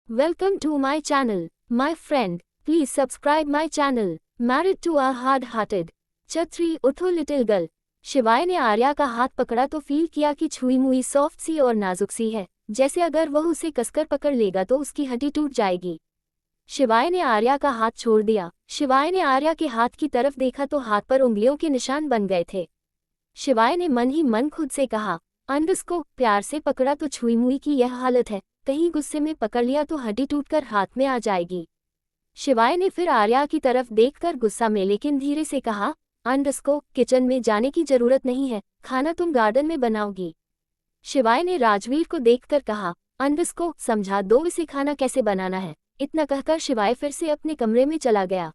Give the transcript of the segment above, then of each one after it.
Welcome to my channel, my friend. Please subscribe my channel. Married to a hard-hearted. छतरी उठो little girl. शिवाय ने आर्या का हाथ पकड़ा तो फील किया कि छुई मुई सॉफ्ट सी और नाजुक सी है, जैसे अगर वह उसे कसकर पकड़ लेगा तो उसकी हड्डी टूट जाएगी। शिवाय ने आर्या का हाथ छोड़ दिया। शिवाय ने आर्या के हाथ की तरफ देखा तो हाथ पर उंगलियों के निशान बन गए थे। शिवाय ने मन ही मन खुद से कहा, अंडस को प्यार से पकड़ा तो छुई मुई की यह हालत है, कहीं गुस्से में पकड़ लिया तो हड्डी टूटकर हाथ में आ जाएगी। शिवाय ने फिर आर्या की तरफ देखकर गुस्सा में लेकिन धीरे से कहा, अंडस को किचन में जाने की जरूरत नहीं है, खाना तुम गार्डन में बनाओगी। शिवाय ने राजवीर को देखकर कहा, अंडस को समझा दो इसे खाना कैसे बनाना है। इतना कहकर शिवाय फिर से अपने कमरे में चला गया।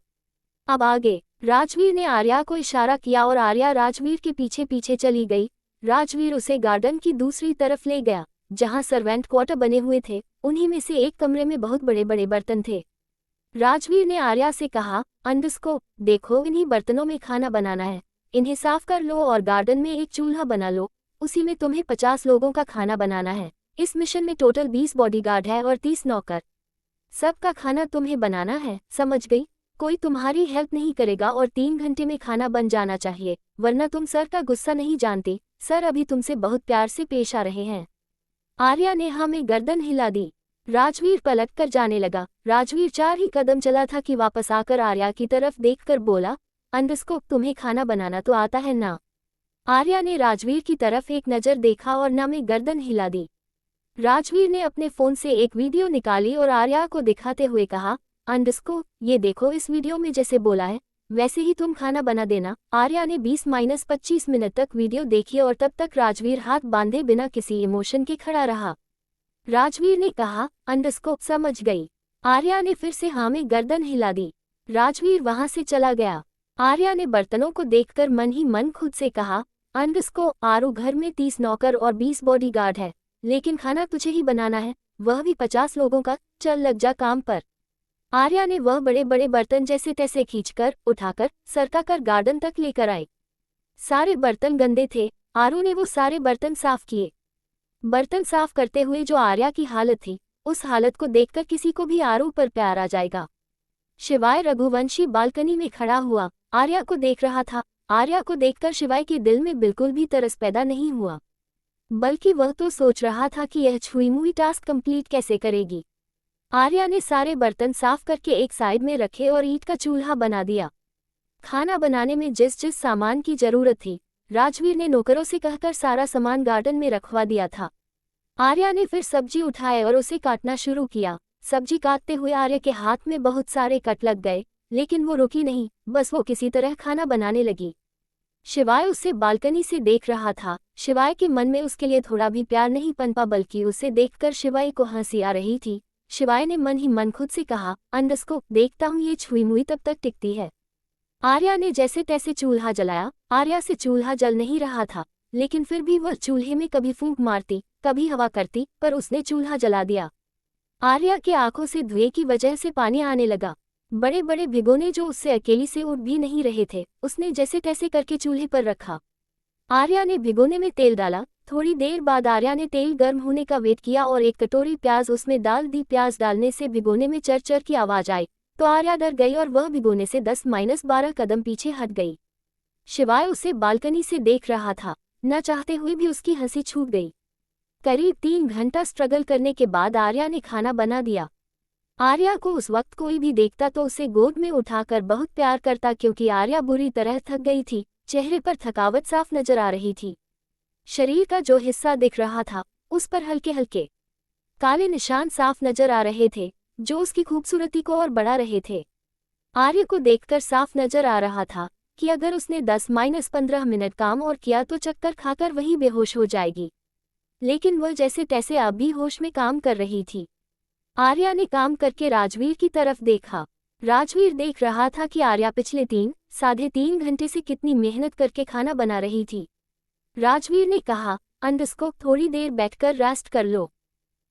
अब आगे राजवीर ने आर्या को इशारा किया और आर्या राजवीर के पीछे पीछे चली गई। राजवीर उसे गार्डन की दूसरी तरफ ले गया, जहां सर्वेंट क्वार्टर बने हुए थे। उन्हीं में से एक कमरे में बहुत बड़े बड़े बर्तन थे। राजवीर ने आर्या से कहा, अंडस को देखो इन्हीं बर्तनों में खाना बनाना है, इन्हें साफ कर लो और गार्डन में एक चूल्हा बना लो, उसी में तुम्हें 50 लोगों का खाना बनाना है। इस मिशन में टोटल 20 बॉडीगार्ड है और 30 नौकर। सबका खाना तुम्हें बनाना है, समझ गई? कोई तुम्हारी हेल्प नहीं करेगा और 3 घंटे में खाना बन जाना चाहिए, वरना तुम सर का गुस्सा नहीं जानती। सर अभी तुमसे बहुत प्यार से पेश आ रहे हैं। आर्या ने हाँ में गर्दन हिला दी। राजवीर पलट कर जाने लगा। राजवीर 4 ही कदम चला था कि वापस आकर आर्या की तरफ देखकर बोला, अंडस को तुम्हें खाना बनाना तो आता है ना? आर्या ने राजवीर की तरफ एक नज़र देखा और ना में गर्दन हिला दी। राजवीर ने अपने फ़ोन से एक वीडियो निकाली और आर्या को दिखाते हुए कहा, अंडस को ये देखो, इस वीडियो में जैसे बोला है वैसे ही तुम खाना बना देना। आर्या ने 20-25 मिनट तक वीडियो देखी और तब तक राजवीर हाथ बांधे बिना किसी इमोशन के खड़ा रहा। राजवीर ने कहा, अंडस को समझ गई। आर्या ने फिर से हाँ में गर्दन हिला दी। राजवीर वहां से चला गया। आर्या ने बर्तनों को देखकर मन ही मन खुद से कहा, अंडस को आरू घर में 30 नौकर और 20 बॉडीगार्ड है, लेकिन खाना तुझे ही बनाना है, वह भी 50 लोगों का। चल लग जा काम पर। आर्या ने वह बड़े बड़े बर्तन जैसे तैसे खींचकर उठाकर सरकाकर गार्डन तक लेकर आई। सारे बर्तन गंदे थे। आरू ने वो सारे बर्तन साफ किए। बर्तन साफ करते हुए जो आर्या की हालत थी, उस हालत को देखकर किसी को भी आरू पर प्यार आ जाएगा। शिवाय रघुवंशी बालकनी में खड़ा हुआ आर्या को देख रहा था। आर्या को देखकर शिवाय के दिल में बिल्कुल भी तरस पैदा नहीं हुआ, बल्कि वह तो सोच रहा था कि यह छुई मुई टास्क कंप्लीट कैसे करेगी। आर्या ने सारे बर्तन साफ करके एक साइड में रखे और ईंट का चूल्हा बना दिया। खाना बनाने में जिस जिस सामान की जरूरत थी, राजवीर ने नौकरों से कहकर सारा सामान गार्डन में रखवा दिया था। आर्या ने फिर सब्जी उठाए और उसे काटना शुरू किया। सब्जी काटते हुए आर्या के हाथ में बहुत सारे कट लग गए, लेकिन वो रुकी नहीं, बस वो किसी तरह खाना बनाने लगी। शिवाय उसे बालकनी से देख रहा था। शिवाय के मन में उसके लिए थोड़ा भी प्यार नहीं पनपा, बल्कि उसे देखकर शिवाय को हंसी आ रही थी। शिवाय ने मन ही मन खुद से कहा, अंडस को देखता हूँ ये छुई मुई तब तक टिकती है। आर्या ने जैसे तैसे चूल्हा जलाया। आर्या से चूल्हा जल नहीं रहा था, लेकिन फिर भी वह चूल्हे में कभी फूंक मारती कभी हवा करती, पर उसने चूल्हा जला दिया। आर्या की आंखों से धुएं की वजह से पानी आने लगा। बड़े बड़े भिगोने जो उससे अकेली से उठ भी नहीं रहे थे, उसने जैसे तैसे करके चूल्हे पर रखा। आर्या ने भिगोने में तेल डाला। थोड़ी देर बाद आर्या ने तेल गर्म होने का वेट किया और एक कटोरी प्याज उसमें डाल दी। प्याज डालने से भिगोने में चर चर की आवाज आई तो आर्या डर गई और वह भिगोने से 10-12 कदम पीछे हट गई। शिवाय उसे बालकनी से देख रहा था। न चाहते हुए भी उसकी हंसी छूट गई। करीब 3 घंटा स्ट्रगल करने के बाद आर्या ने खाना बना दिया। आर्या को उस वक्त कोई भी देखता तो उसे गोद में उठाकर बहुत प्यार करता, क्योंकि आर्या बुरी तरह थक गई थी। चेहरे पर थकावट साफ नजर आ रही थी। शरीर का जो हिस्सा दिख रहा था उस पर हल्के हल्के काले निशान साफ नजर आ रहे थे, जो उसकी खूबसूरती को और बढ़ा रहे थे। आर्य को देखकर साफ नजर आ रहा था कि अगर उसने 10-15 मिनट काम और किया तो चक्कर खाकर वहीं बेहोश हो जाएगी, लेकिन वह जैसे तैसे अब भी होश में काम कर रही थी। आर्या ने काम करके राजवीर की तरफ देखा। राजवीर देख रहा था कि आर्या पिछले 3-3.5 घंटे से कितनी मेहनत करके खाना बना रही थी। राजवीर ने कहा, अंडस को थोड़ी देर बैठकर रेस्ट कर लो।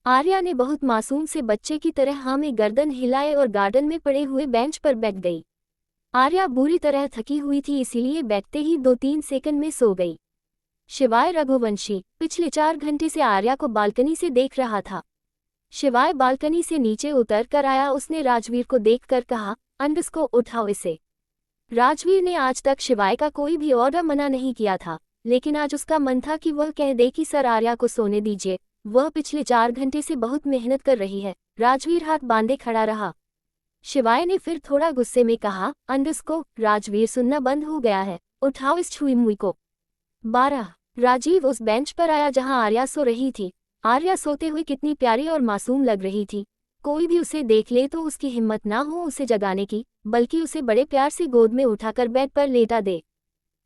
आर्या ने बहुत मासूम से बच्चे की तरह हाँ में गर्दन हिलाए और गार्डन में पड़े हुए बेंच पर बैठ गई। आर्या बुरी तरह थकी हुई थी, इसीलिए बैठते ही 2-3 सेकंड में सो गई। शिवाय रघुवंशी पिछले 4 घंटे से आर्या को बालकनी से देख रहा था। शिवाय बालकनी से नीचे उतर कर आया। उसने राजवीर को देखकर कहा, अंडरस्को उठाओ इसे। राजवीर ने आज तक शिवाय का कोई भी ऑर्डर मना नहीं किया था, लेकिन आज उसका मन था कि वह कह दे कि सर आर्या को सोने दीजिए, वह पिछले 4 घंटे से बहुत मेहनत कर रही है। राजवीर हाथ बांधे खड़ा रहा। शिवाय ने फिर थोड़ा गुस्से में कहा, अंडरस्को। राजवीर सुनना बंद हो गया है, उठाओ इस छुई मुई को। 12। राजीव उस बेंच पर आया जहां आर्या सो रही थी। आर्या सोते हुए कितनी प्यारी और मासूम लग रही थी। कोई भी उसे देख ले तो उसकी हिम्मत ना हो उसे जगाने की, बल्कि उसे बड़े प्यार से गोद में उठाकर बेड पर लेटा दे,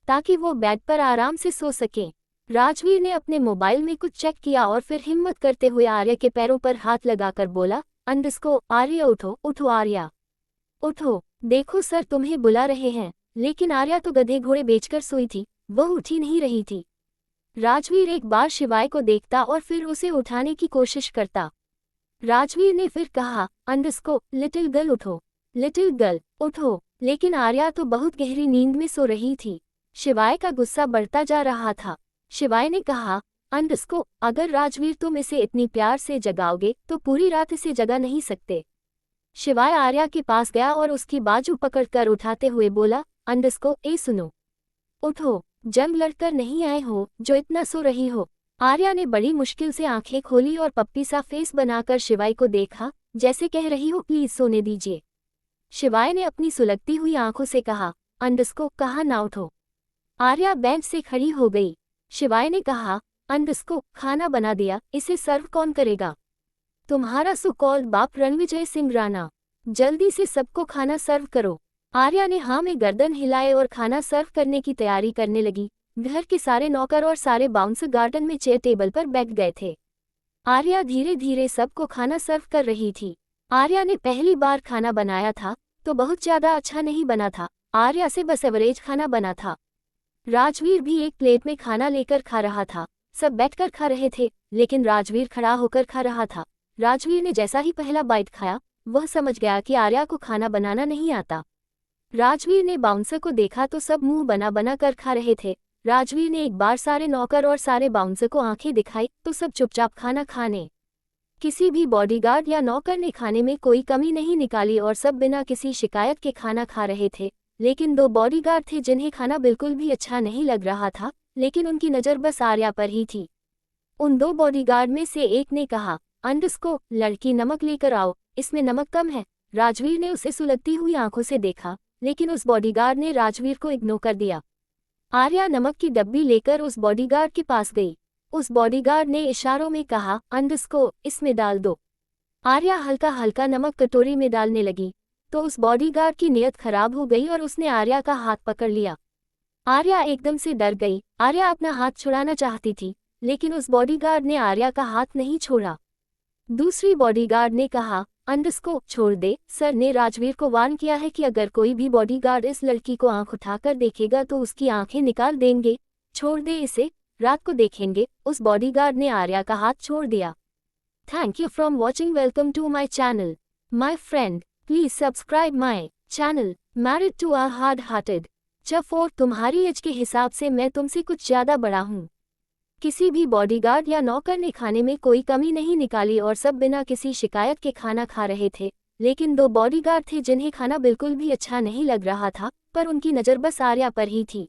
ताकि वो बेड पर आराम से सो सके। राजवीर ने अपने मोबाइल में कुछ चेक किया और फिर हिम्मत करते हुए आर्या के पैरों पर हाथ लगाकर बोला, अंडरस्को। आर्या उठो, उठो आर्या, उठो, देखो सर तुम्हें बुला रहे हैं। लेकिन आर्या तो गधे घोड़े बेचकर सोई थी, वह उठी नहीं रही थी। राजवीर एक बार शिवाय को देखता और फिर उसे उठाने की कोशिश करता। राजवीर ने फिर कहा, अंडरस्को। लिटिल गर्ल उठो, लिटिल गर्ल उठो। लेकिन आर्या तो बहुत गहरी नींद में सो रही थी। शिवाय का गुस्सा बढ़ता जा रहा था। शिवाय ने कहा, अंडरस्को, अगर राजवीर तुम इसे इतनी प्यार से जगाओगे तो पूरी रात इसे जगा नहीं सकते। शिवाय आर्या के पास गया और उसकी बाजू पकड़कर उठाते हुए बोला, अंडरस्को, ए सुनो, उठो, जंग लड़कर नहीं आए हो जो इतना सो रही हो। आर्या ने बड़ी मुश्किल से आंखें खोली और पप्पी सा फेस बनाकर शिवाय को देखा, जैसे कह रही हो प्लीज सोने दीजिए। शिवाय ने अपनी सुलगती हुई आंखों से कहा, अंडरस्को, कहा ना उठो। आर्या बेंच से खड़ी हो गई। शिवाय ने कहा, अंडरस्को, खाना बना दिया, इसे सर्व कौन करेगा? तुम्हारा सो कॉल्ड बाप रणविजय सिंह राणा। जल्दी से सबको खाना सर्व करो। आर्या ने हाँ में गर्दन हिलाए और खाना सर्व करने की तैयारी करने लगी। घर के सारे नौकर और सारे बाउंसर गार्डन में चेयर टेबल पर बैठ गए थे। आर्या धीरे धीरे सबको खाना सर्व कर रही थी। आर्या ने पहली बार खाना बनाया था तो बहुत ज्यादा अच्छा नहीं बना था। आर्या से बस एवरेज खाना बना था। राजवीर भी एक प्लेट में खाना लेकर खा रहा था। सब बैठकर खा रहे थे, लेकिन राजवीर खड़ा होकर खा रहा था। राजवीर ने जैसा ही पहला बाइट खाया, वह समझ गया कि आर्या को खाना बनाना नहीं आता। राजवीर ने बाउंसर को देखा तो सब मुंह बना बना कर खा रहे थे। राजवीर ने एक बार सारे नौकर और सारे बाउंसर को आंखें दिखाई तो सब चुपचाप खाना खाने। किसी भी बॉडीगार्ड या नौकर ने खाने में कोई कमी नहीं निकाली और सब बिना किसी शिकायत के खाना खा रहे थे। लेकिन 2 बॉडीगार्ड थे जिन्हें खाना बिल्कुल भी अच्छा नहीं लग रहा था, लेकिन उनकी नज़र बस आर्या पर ही थी। उन 2 बॉडीगार्ड में से एक ने कहा, अंडरस्को, लड़की नमक लेकर आओ, इसमें नमक कम है। राजवीर ने उसे सुलगती हुई आंखों से देखा, लेकिन उस बॉडीगार्ड ने राजवीर को इग्नोर कर दिया। आर्या नमक की डब्बी लेकर उस बॉडीगार्ड के पास गई। उस बॉडीगार्ड ने इशारों में कहा, अंडरस्को, इसमें डाल दो। आर्या हल्का हल्का नमक कटोरी में डालने लगी तो उस बॉडीगार्ड की नीयत खराब हो गई और उसने आर्या का हाथ पकड़ लिया। आर्या एकदम से डर गई। आर्या अपना हाथ छुड़ाना चाहती थी, लेकिन उस बॉडीगार्ड ने आर्या का हाथ नहीं छोड़ा। दूसरी बॉडीगार्ड ने कहा, अंडरस्को, छोड़ दे, सर ने राजवीर को वार्न किया है कि अगर कोई भी बॉडीगार्ड इस लड़की को आंख उठाकर देखेगा तो उसकी आंखें निकाल देंगे, छोड़ दे इसे, रात को देखेंगे। उस बॉडीगार्ड ने आर्या का हाथ छोड़ दिया। Thank you from watching. Welcome to my channel my friend. Please subscribe my channel married to a hard hearted. 4 तुम्हारी एज के हिसाब से मैं तुमसे कुछ ज्यादा बड़ा हूँ। किसी भी बॉडीगार्ड या नौकर ने खाने में कोई कमी नहीं निकाली और सब बिना किसी शिकायत के खाना खा रहे थे। लेकिन 2 बॉडीगार्ड थे जिन्हें खाना बिल्कुल भी अच्छा नहीं लग रहा था, पर उनकी नज़र बस आर्या पर ही थी।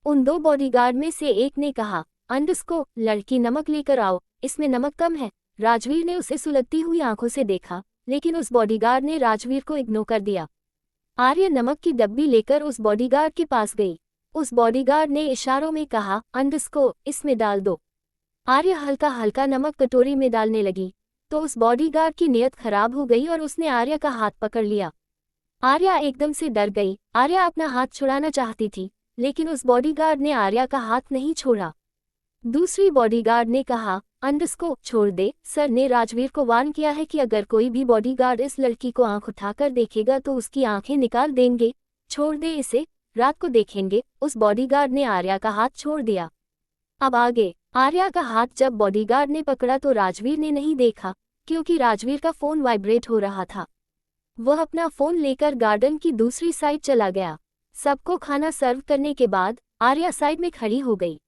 उन 2 बॉडीगार्ड में से एक ने कहा, अंडरस्को, लड़की नमक लेकर आओ, इसमें नमक कम है। राजवीर ने उसे सुलगती हुई आंखों से देखा, लेकिन उस बॉडीगार्ड ने राजवीर को इग्नोर कर दिया। आर्या नमक की डब्बी लेकर उस बॉडीगार्ड के पास गई। उस बॉडीगार्ड ने इशारों में कहा, अंडरस्को, इसमें डाल दो। आर्या हल्का हल्का नमक कटोरी में डालने लगी तो उस बॉडीगार्ड की नीयत खराब हो गई और उसने आर्या का हाथ पकड़ लिया। आर्या एकदम से डर गई। आर्या अपना हाथ छुड़ाना चाहती थी, लेकिन उस बॉडीगार्ड ने आर्या का हाथ नहीं छोड़ा। दूसरी बॉडीगार्ड ने कहा, अंडरस्को, छोड़ दे, सर ने राजवीर को वार्न किया है कि अगर कोई भी बॉडीगार्ड इस लड़की को आंख उठाकर देखेगा तो उसकी आंखें निकाल देंगे, छोड़ दे इसे, रात को देखेंगे। उस बॉडीगार्ड ने आर्या का हाथ छोड़ दिया। अब आगे। आर्या का हाथ जब बॉडीगार्ड ने पकड़ा तो राजवीर ने नहीं देखा, क्योंकि राजवीर का फोन वाइब्रेट हो रहा था। वह अपना फोन लेकर गार्डन की दूसरी साइड चला गया। सबको खाना सर्व करने के बाद आर्या साइड में खड़ी हो गई।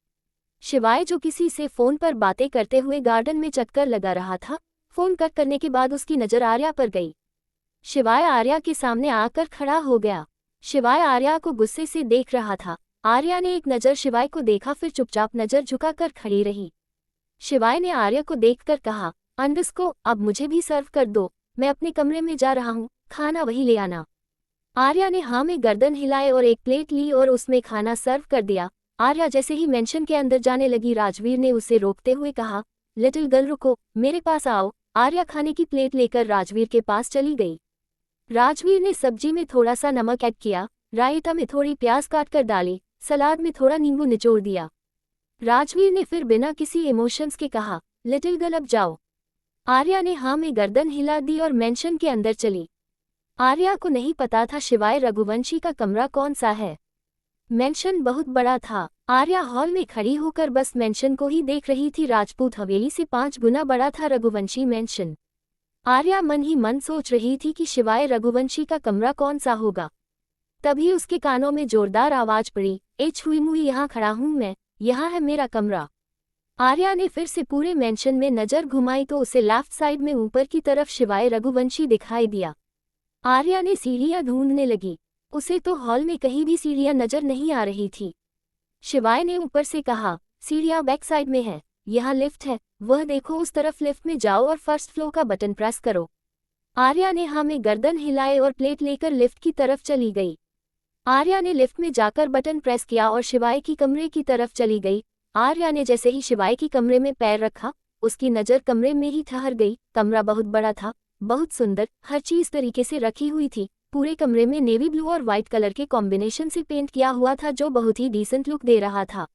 शिवाय, जो किसी से फोन पर बातें करते हुए गार्डन में चक्कर लगा रहा था, फोन कट करने के बाद उसकी नज़र आर्या पर गई। शिवाय आर्या के सामने आकर खड़ा हो गया। शिवाय आर्या को गुस्से से देख रहा था। आर्या ने एक नज़र शिवाय को देखा, फिर चुपचाप नज़र झुकाकर खड़ी रही। शिवाय ने आर्या को देखकर कहा, अंडस्को अब मुझे भी सर्व कर दो, मैं अपने कमरे में जा रहा हूँ, खाना वही ले आना। आर्या ने हाँ में गर्दन हिलाए और एक प्लेट ली और उसमें खाना सर्व कर दिया। आर्या जैसे ही मेंशन के अंदर जाने लगी, राजवीर ने उसे रोकते हुए कहा, लिटिल गर्ल रुको, मेरे पास आओ। आर्या खाने की प्लेट लेकर राजवीर के पास चली गई। राजवीर ने सब्जी में थोड़ा सा नमक ऐड किया, रायता में थोड़ी प्याज काट कर डाली, सलाद में थोड़ा नींबू निचोड़ दिया। राजवीर ने फिर बिना किसी इमोशंस के कहा, लिटिल गर्ल अब जाओ। आर्या ने हाँ में गर्दन हिला दी और मेंशन के अंदर चली। आर्या को नहीं पता था शिवाय रघुवंशी का कमरा कौन सा है। मेंशन बहुत बड़ा था। आर्या हॉल में खड़ी होकर बस मेंशन को ही देख रही थी। राजपूत हवेली से 5 गुना बड़ा था रघुवंशी मेंशन। आर्या मन ही मन सोच रही थी कि शिवाय रघुवंशी का कमरा कौन सा होगा। तभी उसके कानों में जोरदार आवाज पड़ी, ए छुई मुई, यहाँ खड़ा हूँ मैं, यहाँ है मेरा कमरा। आर्या ने फिर से पूरे मेंशन में नजर घुमाई तो उसे लेफ्ट साइड में ऊपर की तरफ शिवाय रघुवंशी दिखाई दिया। आर्या ने सीढ़ियां ढूंढने लगी। उसे तो हॉल में कहीं भी सीढ़ियां नजर नहीं आ रही थी। शिवाय ने ऊपर से कहा, सीढ़ियां बैक साइड में है, यहाँ लिफ्ट है, वह देखो उस तरफ, लिफ्ट में जाओ और फर्स्ट फ्लोर का बटन प्रेस करो। आर्या ने हाँ में गर्दन हिलाए और प्लेट लेकर लिफ्ट की तरफ चली गई। आर्या ने लिफ्ट में जाकर बटन प्रेस किया और शिवाय की कमरे की तरफ चली गई। आर्या ने जैसे ही शिवाय की कमरे में पैर रखा, उसकी नज़र कमरे में ही ठहर गई। कमरा बहुत बड़ा था, बहुत सुंदर, हर चीज़ तरीके से रखी हुई थी। पूरे कमरे में नेवी ब्लू और वाइट कलर के कॉम्बिनेशन से पेंट किया हुआ था, जो बहुत ही डिसेंट लुक दे रहा था।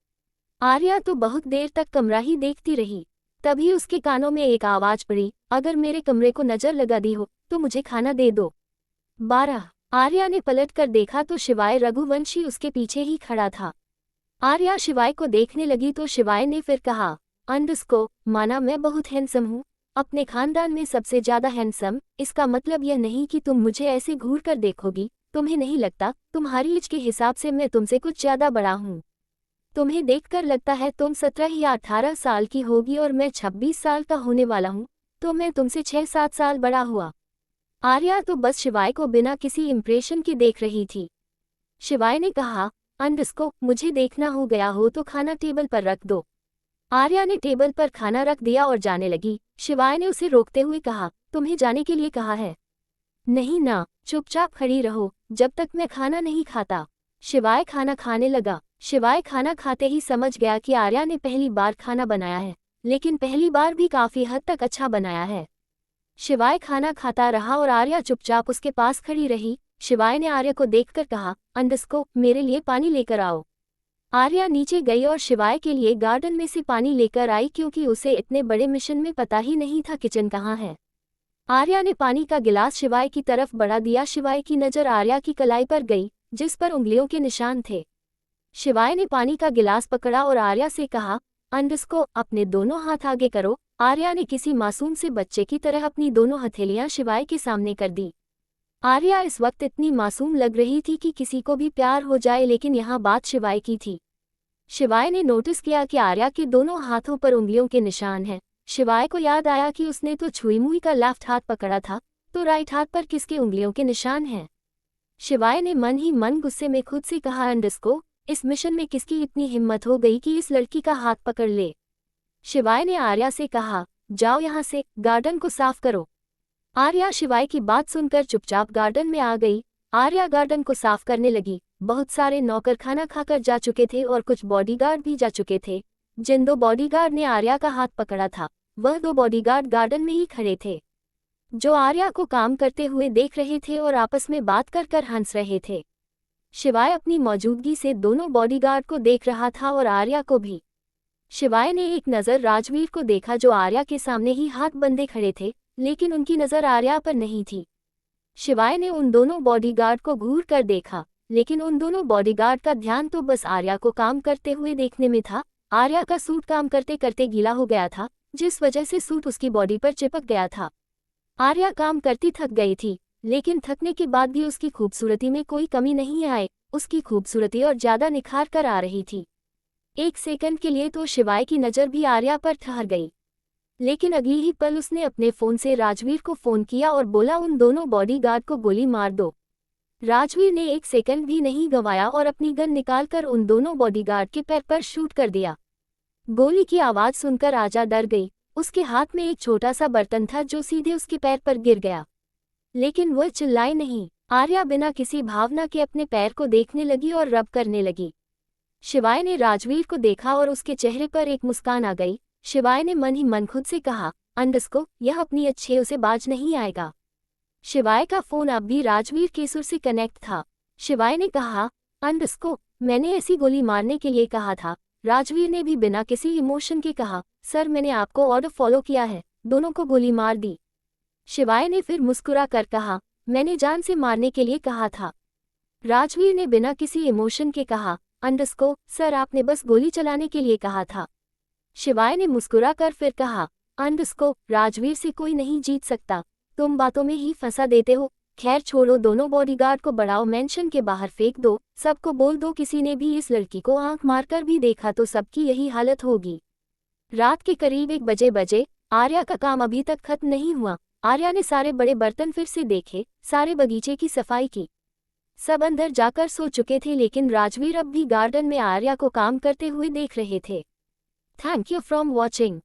आर्या तो बहुत देर तक कमरा ही देखती रही। तभी उसके कानों में एक आवाज़ पड़ी, अगर मेरे कमरे को नज़र लगा दी हो तो मुझे खाना दे दो। 12। आर्या ने पलट कर देखा तो शिवाय रघुवंशी उसके पीछे ही खड़ा था। आर्या शिवाय को देखने लगी तो शिवाय ने फिर कहा, अंडस्को माना मैं बहुत हैंडसम हूँ, अपने खानदान में सबसे ज्यादा हैंडसम। इसका मतलब यह नहीं कि तुम मुझे ऐसे घूर कर देखोगी। तुम्हें नहीं लगता तुम्हारी एज के हिसाब से मैं तुमसे कुछ ज्यादा बड़ा हूँ? तुम्हें देखकर लगता है तुम 17 या 18 साल की होगी और मैं 26 साल का होने वाला हूँ, तो मैं तुमसे 6-7 साल बड़ा हुआ। आर्या तो बस शिवाय को बिना किसी इम्प्रेशन के देख रही थी। शिवाय ने कहा, अंडस्को मुझे देखना हो गया हो तो खाना टेबल पर रख दो। आर्या ने टेबल पर खाना रख दिया और जाने लगी। शिवाय ने उसे रोकते हुए कहा, तुम्हें जाने के लिए कहा है? नहीं ना, चुपचाप खड़ी रहो जब तक मैं खाना नहीं खाता। शिवाय खाना खाने लगा। शिवाय खाना खाते ही समझ गया कि आर्या ने पहली बार खाना बनाया है, लेकिन पहली बार भी काफी हद तक अच्छा बनाया है। शिवाय खाना खाता रहा और आर्या चुपचाप उसके पास खड़ी रही। शिवाय ने आर्या को देखकर कहा, अंडस्को मेरे लिए पानी लेकर आओ। आर्या नीचे गई और शिवाय के लिए गार्डन में से पानी लेकर आई, क्योंकि उसे इतने बड़े मिशन में पता ही नहीं था किचन कहाँ है। आर्या ने पानी का गिलास शिवाय की तरफ बढ़ा दिया। शिवाय की नज़र आर्या की कलाई पर गई, जिस पर उंगलियों के निशान थे। शिवाय ने पानी का गिलास पकड़ा और आर्या से कहा, अंडस्को अपने दोनों हाथ आगे करो। आर्या ने किसी मासूम से बच्चे की तरह अपनी दोनों हथेलियां शिवाय के सामने कर दी। आर्या इस वक्त इतनी मासूम लग रही थी कि किसी को भी प्यार हो जाए, लेकिन यहाँ बात शिवाय की थी। शिवाय ने नोटिस किया कि आर्या के दोनों हाथों पर उंगलियों के निशान हैं। शिवाय को याद आया कि उसने तो छुई मुई का लेफ्ट हाथ पकड़ा था, तो राइट हाथ पर किसके उंगलियों के निशान हैं? शिवाय ने मन ही मन गुस्से में खुद से कहा, अंडस्को इस मिशन में किसकी इतनी हिम्मत हो गई कि इस लड़की का हाथ पकड़ ले? शिवाय ने आर्या से कहा, जाओ यहाँ से, गार्डन को साफ करो। आर्या शिवाय की बात सुनकर चुपचाप गार्डन में आ गई। आर्या गार्डन को साफ करने लगी। बहुत सारे नौकर खाना खाकर जा चुके थे और कुछ बॉडीगार्ड भी जा चुके थे। जिन 2 बॉडीगार्ड ने आर्या का हाथ पकड़ा था, वह 2 बॉडीगार्ड गार्डन में ही खड़े थे, जो आर्या को काम करते हुए देख रहे थे और आपस में बात कर कर हंस रहे थे। शिवाय अपनी मौजूदगी से दोनों बॉडीगार्ड को देख रहा था और आर्या को भी। शिवाय ने एक नज़र राजवीर को देखा, जो आर्या के सामने ही हाथ बंधे खड़े थे, लेकिन उनकी नज़र आर्या पर नहीं थी। शिवाय ने उन दोनों बॉडीगार्ड को घूर कर देखा, लेकिन उन दोनों बॉडीगार्ड का ध्यान तो बस आर्या को काम करते हुए देखने में था। आर्या का सूट काम करते करते गीला हो गया था, जिस वजह से सूट उसकी बॉडी पर चिपक गया था। आर्या काम करती थक गई थी, लेकिन थकने के बाद भी उसकी खूबसूरती में कोई कमी नहीं आई। उसकी खूबसूरती और ज्यादा निखार कर आ रही थी। एक सेकंड के लिए तो शिवाय की नज़र भी आर्या पर ठहर गई। लेकिन अगली ही पल उसने अपने फोन से राजवीर को फोन किया और बोला उन दोनों बॉडीगार्ड को गोली मार दो। राजवीर ने एक सेकंड भी नहीं गंवाया और अपनी गन निकालकर उन दोनों बॉडीगार्ड के पैर पर शूट कर दिया। गोली की आवाज सुनकर आर्या डर गई। उसके हाथ में एक छोटा सा बर्तन था जो सीधे उसके पैर पर गिर गया, लेकिन वह चिल्लाई नहीं। आर्या बिना किसी भावना के अपने पैर को देखने लगी और रब करने लगी। शिवाय ने राजवीर को देखा और उसके चेहरे पर एक मुस्कान आ गई। शिवाय ने मन ही मन खुद से कहा, अंडस्को, यह अपनी अच्छे उसे बाज नहीं आएगा। शिवाय का फोन अब भी राजवीर के सुर से कनेक्ट था। शिवाय ने कहा, अंडस्को, मैंने ऐसी गोली मारने के लिए कहा था। राजवीर ने भी बिना किसी इमोशन के कहा, सर मैंने आपको ऑर्डर फॉलो किया है, दोनों को गोली मार दी। शिवाय ने फिर मुस्कुरा कर कहा, मैंने जान से मारने के लिए कहा था। राजवीर ने बिना किसी इमोशन के कहा, अंडस्को, सर आपने बस गोली चलाने के लिए कहा था। शिवाय ने मुस्कुरा कर फिर कहा, अंडस्को, राजवीर से कोई नहीं जीत सकता, तुम बातों में ही फंसा देते हो। खैर छोड़ो, दोनों बॉडीगार्ड को बढ़ाओ, मेंशन के बाहर फेंक दो, सबको बोल दो किसी ने भी इस लड़की को आंख मारकर भी देखा तो सबकी यही हालत होगी। रात के करीब 1 बजे आर्या का काम अभी तक खत्म नहीं हुआ। आर्या ने सारे बड़े बर्तन फिर से देखे, सारे बगीचे की सफाई की। सब अंदर जाकर सो चुके थे, लेकिन राजवीर अब भी गार्डन में आर्या को काम करते हुए देख रहे थे। Thank you from watching.